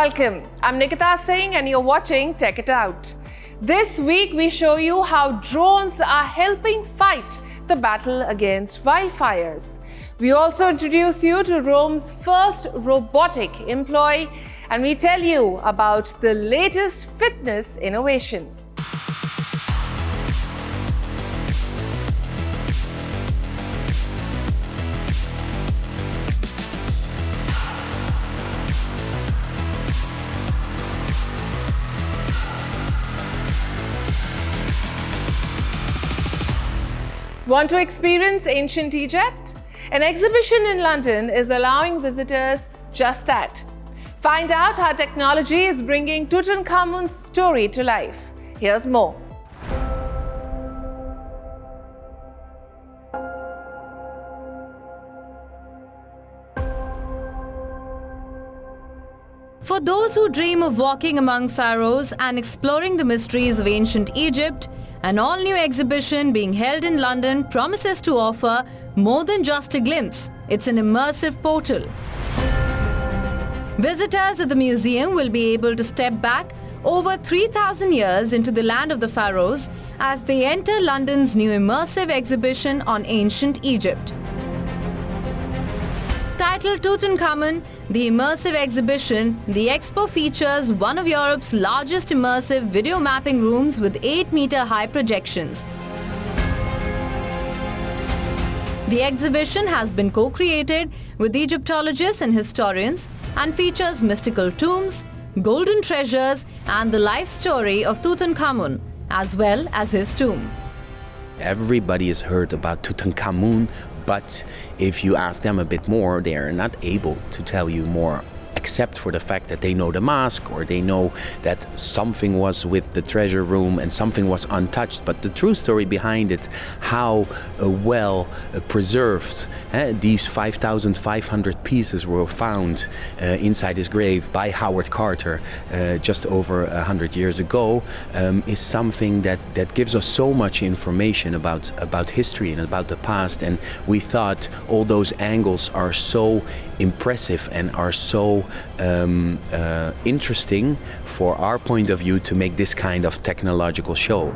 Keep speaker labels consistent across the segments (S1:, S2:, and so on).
S1: Welcome. I'm Nikita Singh and you're watching Tech It Out. This week we show you how drones are helping fight the battle against wildfires. We also introduce you to Rome's first robotic employee and we tell you about the latest fitness innovation. Want to experience ancient Egypt? An exhibition in London is allowing visitors just that. Find out how technology is bringing Tutankhamun's story to life. Here's more.
S2: For those who dream of walking among pharaohs and exploring the mysteries of ancient Egypt, an all-new exhibition being held in London promises to offer more than just a glimpse. It's an immersive portal. Visitors at the museum will be able to step back over 3,000 years into the land of the pharaohs as they enter London's new immersive exhibition on ancient Egypt. Titled Tutankhamun, the immersive exhibition, the expo features one of Europe's largest immersive video mapping rooms with 8-meter-high projections. The exhibition has been co-created with Egyptologists and historians and features mystical tombs, golden treasures and the life story of Tutankhamun, as well as his tomb.
S3: Everybody has heard about Tutankhamun, but if you ask them a bit more, they are not able to tell you more, except for the fact that they know the mask or they know that something was with the treasure room and something was untouched. But the true story behind it, how well preserved these 5,500 pieces were found inside his grave by Howard Carter just over 100 years ago, is something that gives us so much information about history and about the past. And we thought all those angles are so impressive and are so interesting for our point of view to make this kind of technological show.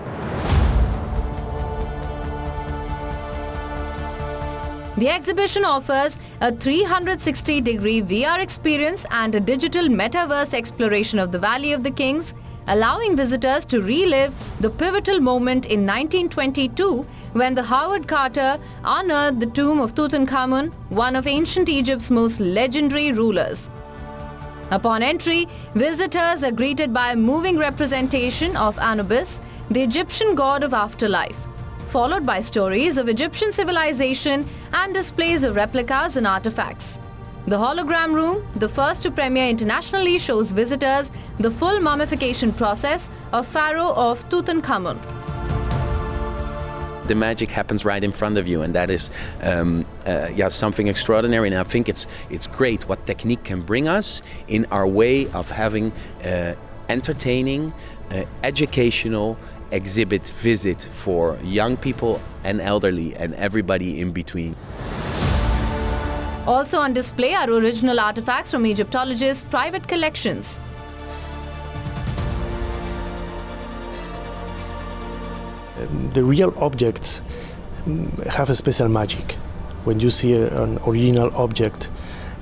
S2: The exhibition offers a 360-degree VR experience and a digital metaverse exploration of the Valley of the Kings, allowing visitors to relive the pivotal moment in 1922 when the Howard Carter unearthed the tomb of Tutankhamun, one of ancient Egypt's most legendary rulers. Upon entry, visitors are greeted by a moving representation of Anubis, the Egyptian god of afterlife, followed by stories of Egyptian civilization and displays of replicas and artifacts. The hologram room, the first to premiere internationally, shows visitors the full mummification process of Pharaoh of Tutankhamun.
S3: The magic happens right in front of you, and that is something extraordinary. And I think it's great what technique can bring us in our way of having entertaining, educational exhibit visit for young people and elderly and everybody in between.
S2: Also on display are original artifacts from Egyptologists' private collections.
S4: The real objects have a special magic. When you see an original object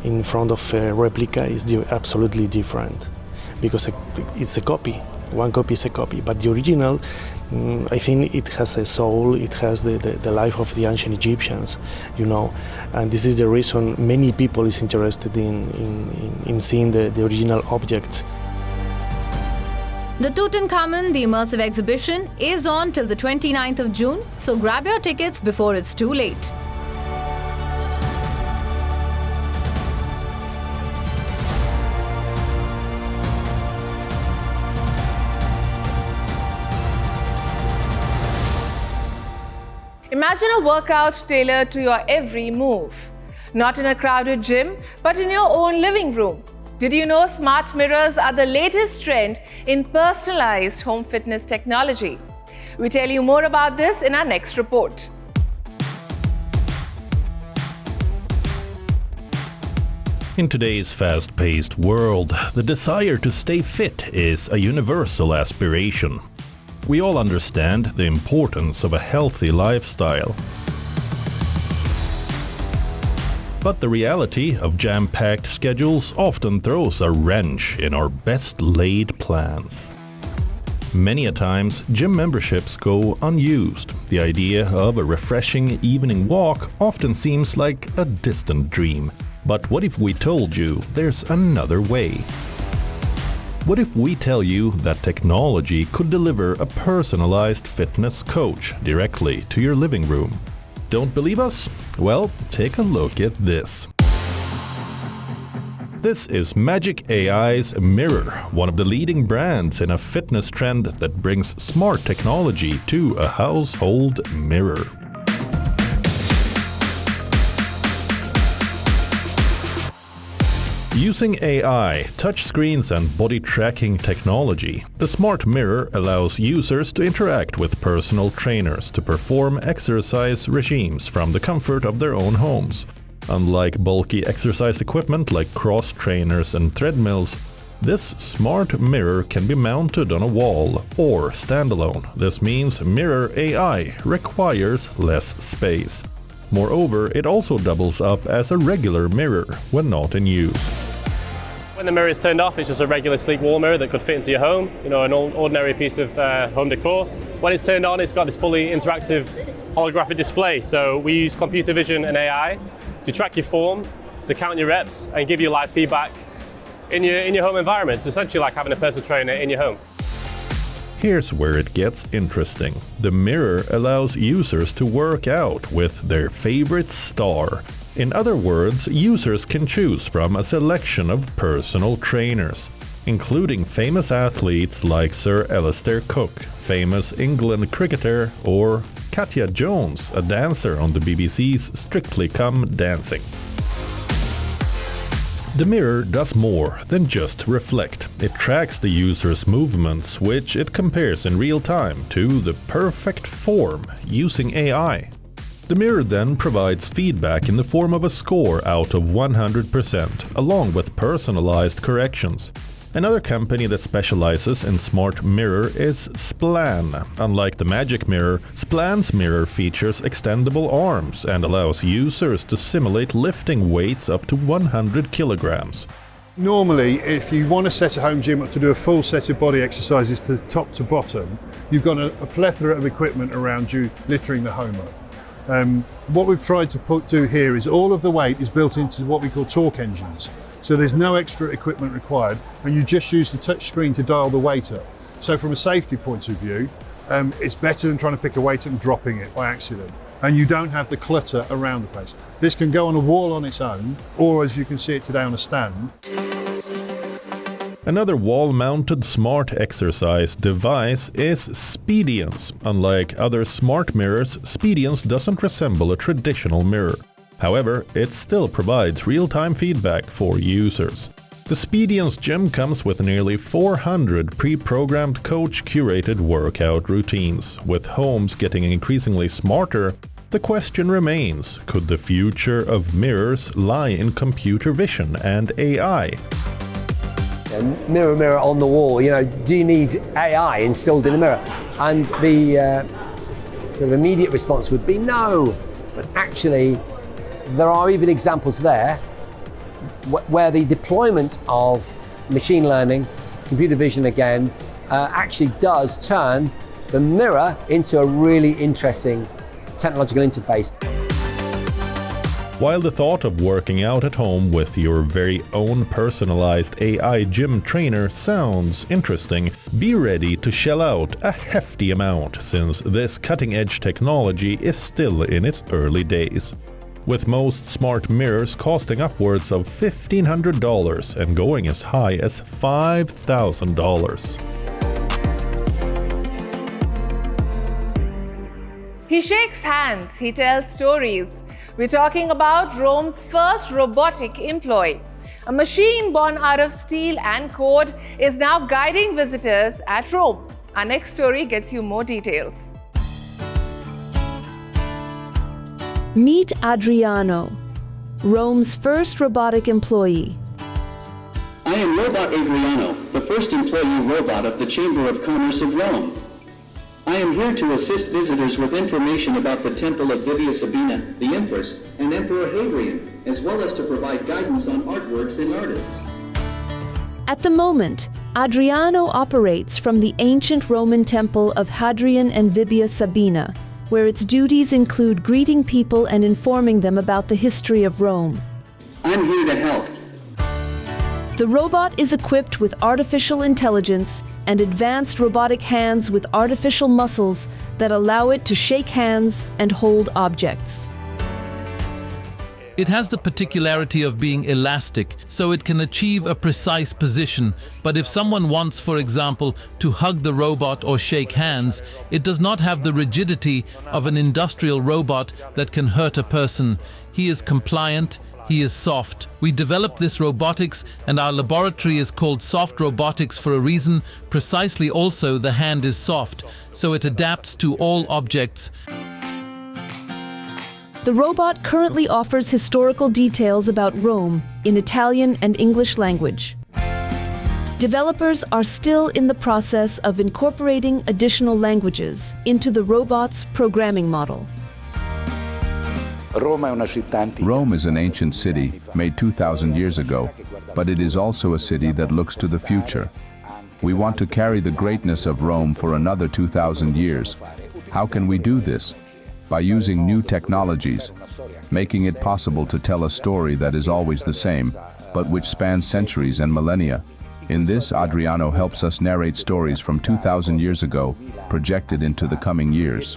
S4: in front of a replica, it's absolutely different because it's a copy. One copy is a copy, but the original, I think it has a soul, it has the life of the ancient Egyptians, you know, and this is the reason many people is interested in seeing the original objects.
S2: The Tutankhamun, the immersive exhibition, is on till the 29th of June, so grab your tickets before it's too late.
S1: Imagine a workout tailored to your every move. Not in a crowded gym, but in your own living room. Did you know smart mirrors are the latest trend in personalized home fitness technology? We tell you more about this in our next report.
S5: In today's fast-paced world, the desire to stay fit is a universal aspiration. We all understand the importance of a healthy lifestyle. But the reality of jam-packed schedules often throws a wrench in our best-laid plans. Many a times, gym memberships go unused. The idea of a refreshing evening walk often seems like a distant dream. But what if we told you there's another way? What if we tell you that technology could deliver a personalized fitness coach directly to your living room? Don't believe us? Well, take a look at this. This is Magic AI's Mirror, one of the leading brands in a fitness trend that brings smart technology to a household mirror. Using AI, touchscreens and body tracking technology, the smart mirror allows users to interact with personal trainers to perform exercise regimes from the comfort of their own homes. Unlike bulky exercise equipment like cross trainers and treadmills, this smart mirror can be mounted on a wall or standalone. This means Mirror AI requires less space. Moreover, it also doubles up as a regular mirror when not in use.
S6: When the mirror is turned off, it's just a regular sleek wall mirror that could fit into your home, an ordinary piece of home decor. When it's turned on, it's got this fully interactive holographic display. So we use computer vision and AI to track your form, to count your reps, and give you live feedback in your home environment. It's essentially like having a personal trainer in your home.
S5: Here's where it gets interesting. The mirror allows users to work out with their favorite star. In other words, users can choose from a selection of personal trainers, including famous athletes like Sir Alistair Cook, famous England cricketer, or Katya Jones, a dancer on the BBC's Strictly Come Dancing. The mirror does more than just reflect. It tracks the user's movements, which it compares in real time to the perfect form using AI. The mirror then provides feedback in the form of a score out of 100%, along with personalized corrections. Another company that specializes in smart mirror is Splan. Unlike the Magic Mirror, Splan's mirror features extendable arms and allows users to simulate lifting weights up to 100 kilograms.
S7: Normally, if you want to set a home gym up to do a full set of body exercises to top to bottom, you've got a plethora of equipment around you littering the home up. What we've tried to do here is all of the weight is built into what we call torque engines. So there's no extra equipment required, and you just use the touch screen to dial the weight up. So from a safety point of view, it's better than trying to pick a weight up and dropping it by accident. And you don't have the clutter around the place. This can go on a wall on its own, or as you can see it today on a stand.
S5: Another wall-mounted smart exercise device is Speedience. Unlike other smart mirrors, Speedience doesn't resemble a traditional mirror. However, it still provides real-time feedback for users. The Speedience gym comes with nearly 400 pre-programmed coach-curated workout routines. With homes getting increasingly smarter, the question remains, could the future of mirrors lie in computer vision and AI?
S8: Mirror, mirror on the wall, do you need AI installed in the mirror? And the sort of immediate response would be no, but actually there are even examples there where the deployment of machine learning, computer vision again, actually does turn the mirror into a really interesting technological interface.
S5: While the thought of working out at home with your very own personalized AI gym trainer sounds interesting, be ready to shell out a hefty amount, since this cutting-edge technology is still in its early days. With most smart mirrors costing upwards of $1,500 and going as high as $5,000.
S1: He shakes hands, he tells stories. We're talking about Rome's first robotic employee. A machine born out of steel and code is now guiding visitors at Rome. Our next story gets you more details.
S9: Meet Adriano. Rome's first robotic employee.
S10: I am Robot Adriano, the first employee robot of the Chamber of Commerce of Rome. I am here to assist visitors with information about the temple of Vibia Sabina, the Empress, and Emperor Hadrian, as well as to provide guidance on artworks and artists.
S9: At the moment, Adriano operates from the ancient Roman temple of Hadrian and Vibia Sabina, where its duties include greeting people and informing them about the history of Rome.
S10: I'm here to help.
S9: The robot is equipped with artificial intelligence and advanced robotic hands with artificial muscles that allow it to shake hands and hold objects.
S11: It has the particularity of being elastic, so it can achieve a precise position, but if someone wants, for example, to hug the robot or shake hands, it does not have the rigidity of an industrial robot that can hurt a person. He is compliant, he is soft. We developed this robotics, and our laboratory is called Soft Robotics for a reason. Precisely also, the hand is soft, so it adapts to all objects.
S9: The robot currently offers historical details about Rome in Italian and English language. Developers are still in the process of incorporating additional languages into the robot's programming model.
S12: Rome is an ancient city made 2,000 years ago, but it is also a city that looks to the future. We want to carry the greatness of Rome for another 2,000 years. How can we do this? By using new technologies, making it possible to tell a story that is always the same, but which spans centuries and millennia. In this, Adriano helps us narrate stories from 2,000 years ago, projected into the coming years.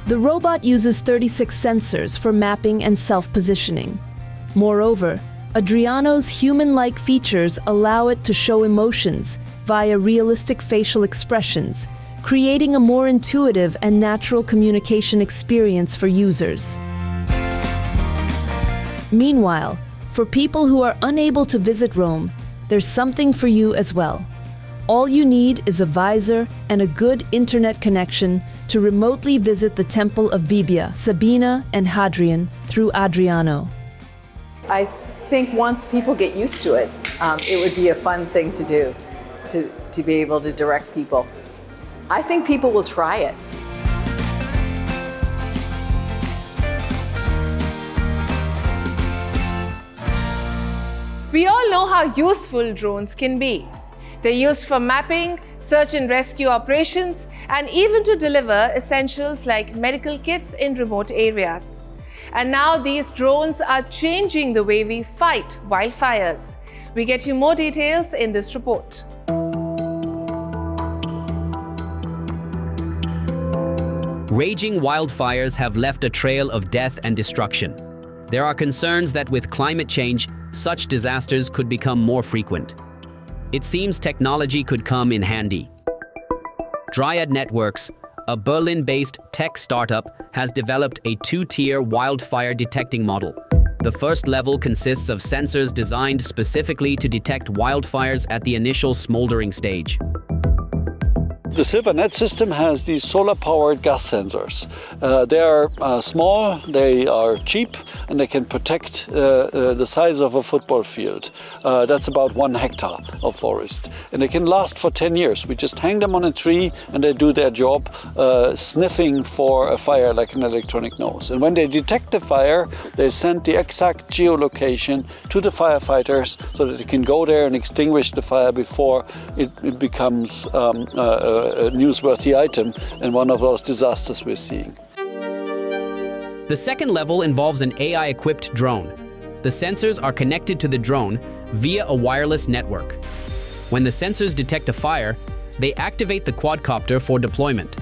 S9: The robot uses 36 sensors for mapping and self-positioning. Moreover, Adriano's human-like features allow it to show emotions via realistic facial expressions, creating a more intuitive and natural communication experience for users. Meanwhile, for people who are unable to visit Rome, there's something for you as well. All you need is a visor and a good internet connection to remotely visit the temple of Vibia, Sabina, and Hadrian through Adriano.
S13: I think once people get used to it, it would be a fun thing to do, to be able to direct people. I think people will try it.
S1: We all know how useful drones can be. They're used for mapping, search and rescue operations, and even to deliver essentials like medical kits in remote areas. And now these drones are changing the way we fight wildfires. We get you more details in this report.
S14: Raging wildfires have left a trail of death and destruction. There are concerns that with climate change, such disasters could become more frequent. It seems technology could come in handy. Dryad Networks, a Berlin-based tech startup, has developed a two-tier wildfire detecting model. The first level consists of sensors designed specifically to detect wildfires at the initial smoldering stage.
S15: The SilverNet system has these solar-powered gas sensors. They are small, they are cheap, and they can protect the size of a football field. That's about 1 hectare of forest. And they can last for 10 years. We just hang them on a tree and they do their job, sniffing for a fire like an electronic nose. And when they detect the fire, they send the exact geolocation to the firefighters so that they can go there and extinguish the fire before it becomes a newsworthy item and one of those disasters we're seeing.
S14: The second level involves an AI-equipped drone. The sensors are connected to the drone via a wireless network. When the sensors detect a fire, they activate the quadcopter for deployment.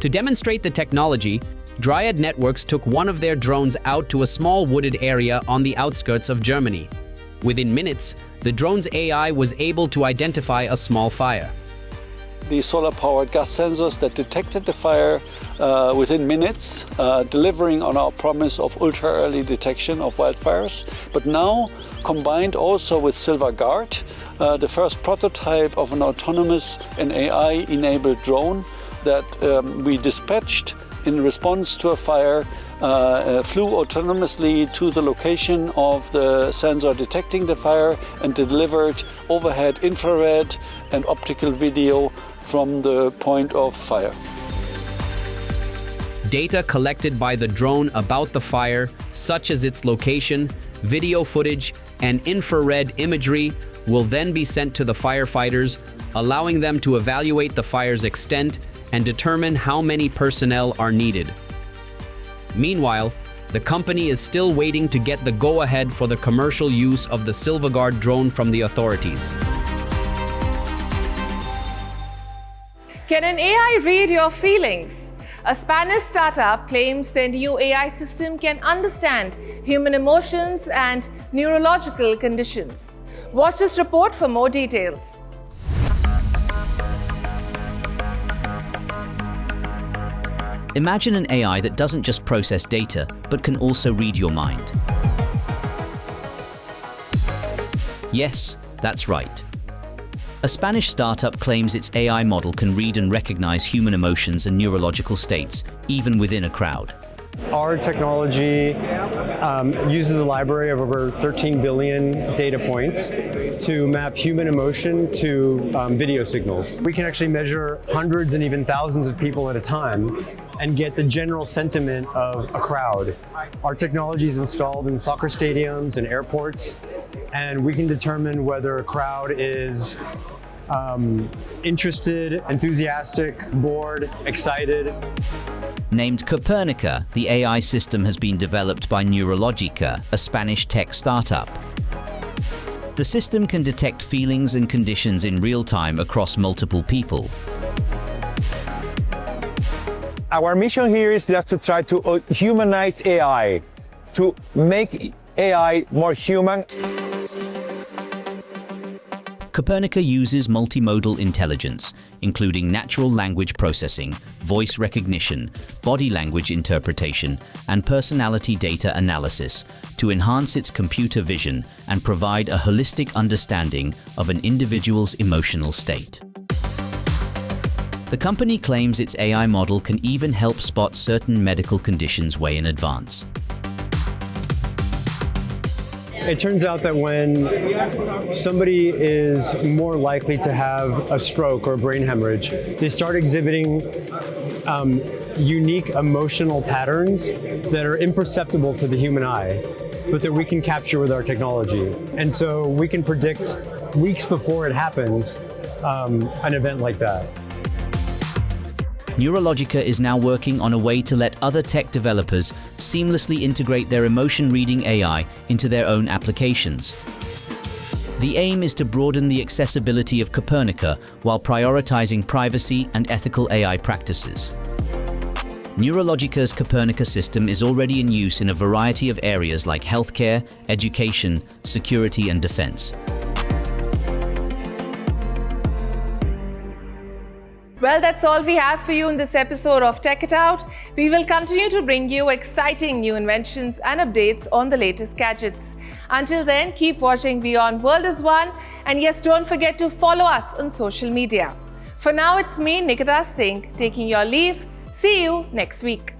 S14: To demonstrate the technology, Dryad Networks took one of their drones out to a small wooded area on the outskirts of Germany. Within minutes, the drone's AI was able to identify a small fire.
S15: The solar-powered gas sensors that detected the fire within minutes, delivering on our promise of ultra-early detection of wildfires, but now combined also with SilverGuard, the first prototype of an autonomous and AI-enabled drone that we dispatched in response to a fire, flew autonomously to the location of the sensor detecting the fire and delivered overhead infrared and optical video from the point of fire.
S14: Data collected by the drone about the fire, such as its location, video footage, and infrared imagery, will then be sent to the firefighters, allowing them to evaluate the fire's extent and determine how many personnel are needed. Meanwhile, the company is still waiting to get the go-ahead for the commercial use of the Silverguard drone from the authorities.
S1: Can an AI read your feelings? A Spanish startup claims their new AI system can understand human emotions and neurological conditions. Watch this report for more details.
S16: Imagine an AI that doesn't just process data, but can also read your mind. Yes, that's right. A Spanish startup claims its AI model can read and recognize human emotions and neurological states, even within a crowd.
S17: Our technology uses a library of over 13 billion data points to map human emotion to video signals. We can actually measure hundreds and even thousands of people at a time and get the general sentiment of a crowd. Our technology is installed in soccer stadiums and airports, and we can determine whether a crowd is interested, enthusiastic, bored, excited.
S16: Named Copernica, the AI system has been developed by Neurologica, a Spanish tech startup. The system can detect feelings and conditions in real time across multiple people.
S18: Our mission here is just to try to humanize AI, to make AI more human.
S16: Copernica uses multimodal intelligence, including natural language processing, voice recognition, body language interpretation, and personality data analysis to enhance its computer vision and provide a holistic understanding of an individual's emotional state. The company claims its AI model can even help spot certain medical conditions way in advance.
S17: It turns out that when somebody is more likely to have a stroke or a brain hemorrhage, they start exhibiting unique emotional patterns that are imperceptible to the human eye, but that we can capture with our technology. And so we can predict weeks before it happens an event like that.
S16: Neurologica is now working on a way to let other tech developers seamlessly integrate their emotion-reading AI into their own applications. The aim is to broaden the accessibility of Copernica while prioritizing privacy and ethical AI practices. Neurologica's Copernica system is already in use in a variety of areas like healthcare, education, security, and defense.
S1: Well, that's all we have for you in this episode of Tech It Out. We will continue to bring you exciting new inventions and updates on the latest gadgets. Until then, keep watching WION World is One. And yes, don't forget to follow us on social media. For now, it's me, Nikita Singh, taking your leave. See you next week.